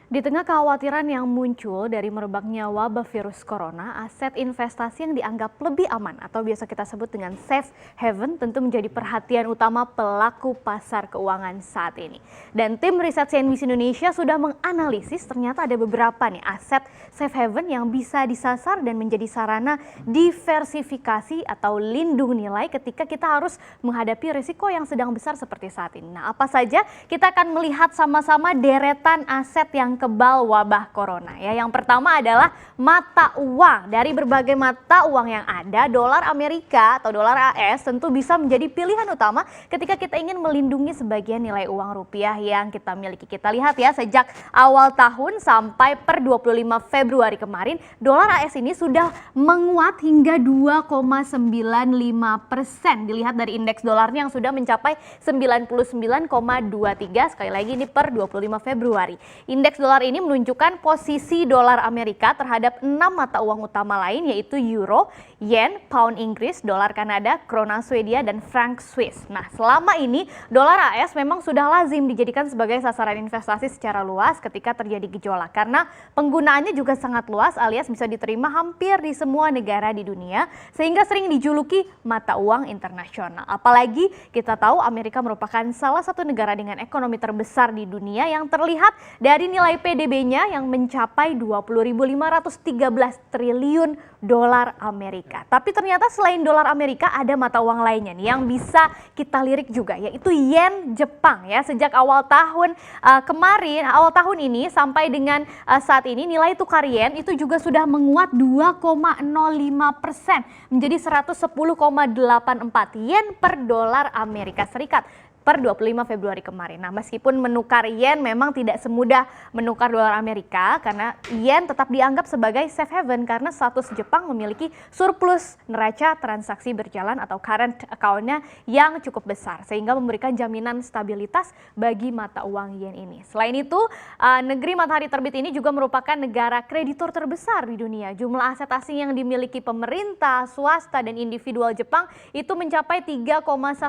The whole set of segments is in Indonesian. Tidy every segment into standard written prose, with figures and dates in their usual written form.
Di tengah kekhawatiran yang muncul dari merebaknya wabah virus corona, aset investasi yang dianggap lebih aman atau biasa kita sebut dengan safe haven tentu menjadi perhatian utama pelaku pasar keuangan saat ini. Dan tim riset CNBC Indonesia sudah menganalisis ternyata ada beberapa nih aset safe haven yang bisa disasar dan menjadi sarana diversifikasi atau lindung nilai ketika kita harus menghadapi risiko yang sedang besar seperti saat ini. Nah, apa saja? Kita akan melihat sama-sama deretan aset yang kebal wabah corona ya. Yang pertama adalah mata uang. Dari berbagai mata uang yang ada, dolar Amerika atau dolar AS tentu bisa menjadi pilihan utama ketika kita ingin melindungi sebagian nilai uang rupiah yang kita miliki. Kita lihat ya, sejak awal tahun sampai per 25 Februari kemarin, dolar AS ini sudah menguat hingga 2,95%. Dilihat dari indeks dolarnya yang sudah mencapai 99,23. Sekali lagi ini per 25 Februari. Indeks dolar ini menunjukkan posisi dolar Amerika terhadap 6 mata uang utama lain, yaitu euro, yen, pound Inggris, dolar Kanada, krona Swedia, dan franc Swiss. Nah, selama ini dolar AS memang sudah lazim dijadikan sebagai sasaran investasi secara luas ketika terjadi gejolak karena penggunaannya juga sangat luas alias bisa diterima hampir di semua negara di dunia sehingga sering dijuluki mata uang internasional. Apalagi kita tahu Amerika merupakan salah satu negara dengan ekonomi terbesar di dunia yang terlihat dari nilai PDB-nya yang mencapai 20.513 triliun dolar Amerika. Tapi ternyata selain dolar Amerika ada mata uang lainnya nih yang bisa kita lirik juga, yaitu yen Jepang ya. Sejak awal tahun awal tahun ini sampai dengan saat ini nilai tukar yen itu juga sudah menguat 2,05% menjadi 110,84 yen per dolar Amerika Serikat per 25 Februari kemarin. Nah, meskipun menukar yen memang tidak semudah menukar dolar Amerika karena yen tetap dianggap sebagai safe haven karena status Jepang memiliki surplus neraca transaksi berjalan atau current account-nya yang cukup besar sehingga memberikan jaminan stabilitas bagi mata uang yen ini. Selain itu, negeri matahari terbit ini juga merupakan negara kreditor terbesar di dunia. Jumlah aset asing yang dimiliki pemerintah, swasta, dan individual Jepang itu mencapai 3,1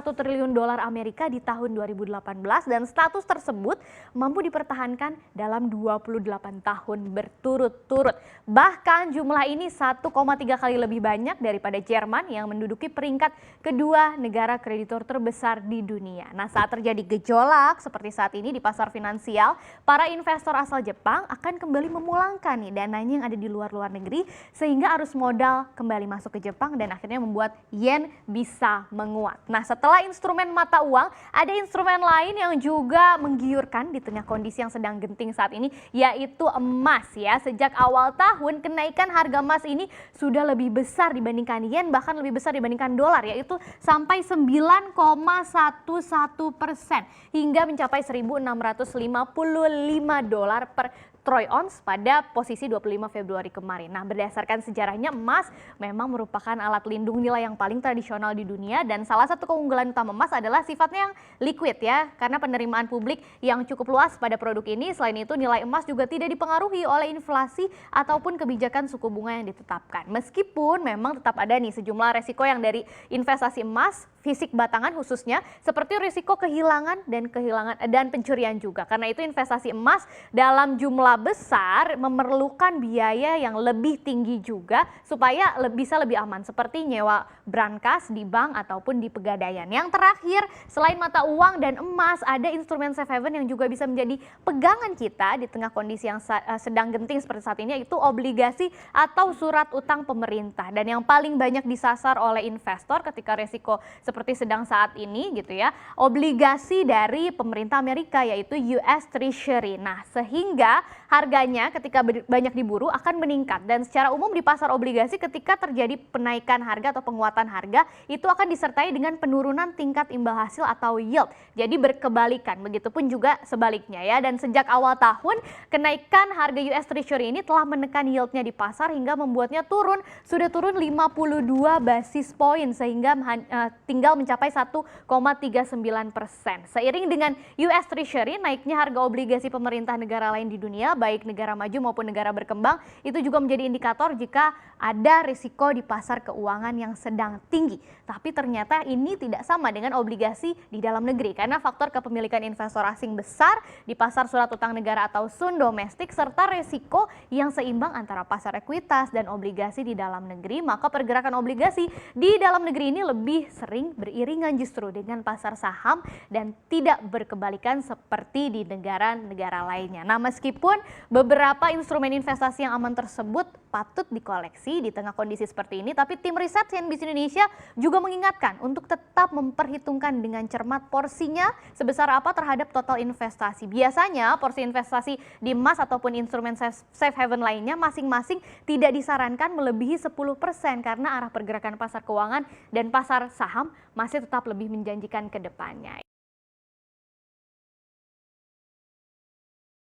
triliun dolar Amerika di tahun 2018 dan status tersebut mampu dipertahankan dalam 28 tahun berturut-turut. Bahkan jumlah ini 1,3 kali lebih banyak daripada Jerman yang menduduki peringkat kedua negara kreditor terbesar di dunia. Nah, saat terjadi gejolak seperti saat ini di pasar finansial, para investor asal Jepang akan kembali memulangkan nih dananya yang ada di luar negeri sehingga arus modal kembali masuk ke Jepang dan akhirnya membuat yen bisa menguat. Nah, setelah instrumen mata uang, ada instrumen lain yang juga menggiurkan di tengah kondisi yang sedang genting saat ini, yaitu emas ya. Sejak awal tahun kenaikan harga emas ini sudah lebih besar dibandingkan yen, bahkan lebih besar dibandingkan dolar, yaitu sampai 9,11% hingga mencapai 1.655 dolar per troy ounce pada posisi 25 Februari kemarin. Nah, berdasarkan sejarahnya emas memang merupakan alat lindung nilai yang paling tradisional di dunia dan salah satu keunggulan utama emas adalah sifatnya yang liquid ya, karena penerimaan publik yang cukup luas pada produk ini. Selain itu, nilai emas juga tidak dipengaruhi oleh inflasi ataupun kebijakan suku bunga yang ditetapkan. Meskipun memang tetap ada nih sejumlah resiko yang dari investasi emas fisik batangan khususnya seperti risiko kehilangan dan pencurian juga. Karena itu investasi emas dalam jumlah besar memerlukan biaya yang lebih tinggi juga supaya bisa lebih aman seperti nyewa brankas di bank ataupun di pegadaian. Yang terakhir, selain mata uang dan emas, ada instrumen safe haven yang juga bisa menjadi pegangan kita di tengah kondisi yang sedang genting seperti saat ini, yaitu obligasi atau surat utang pemerintah. Dan yang paling banyak disasar oleh investor ketika resiko seperti sedang saat ini gitu ya, obligasi dari pemerintah Amerika yaitu US Treasury. Nah, sehingga harganya ketika banyak diburu akan meningkat dan secara umum di pasar obligasi ketika terjadi penaikan harga atau penguatan harga itu akan disertai dengan penurunan tingkat imbal hasil atau yield. Jadi berkebalikan, begitupun juga sebaliknya ya. Dan sejak awal tahun kenaikan harga US Treasury ini telah menekan yieldnya di pasar hingga membuatnya sudah turun 52 basis point sehingga tinggal mencapai 1,39%. Seiring dengan US Treasury naiknya harga obligasi pemerintah negara lain di dunia baik negara maju maupun negara berkembang, itu juga menjadi indikator jika ada risiko di pasar keuangan yang sedang tinggi. Tapi ternyata ini tidak sama dengan obligasi di dalam negeri, karena faktor kepemilikan investor asing besar di pasar surat utang negara atau sun domestik, serta risiko yang seimbang antara pasar ekuitas dan obligasi di dalam negeri, maka pergerakan obligasi di dalam negeri ini lebih sering beriringan justru dengan pasar saham dan tidak berkebalikan seperti di negara-negara lainnya. Nah, meskipun beberapa instrumen investasi yang aman tersebut patut dikoleksi di tengah kondisi seperti ini, tapi tim riset CNBC Indonesia juga mengingatkan untuk tetap memperhitungkan dengan cermat porsinya sebesar apa terhadap total investasi. Biasanya porsi investasi di emas ataupun instrumen safe haven lainnya masing-masing tidak disarankan melebihi 10% karena arah pergerakan pasar keuangan dan pasar saham masih tetap lebih menjanjikan ke depannya.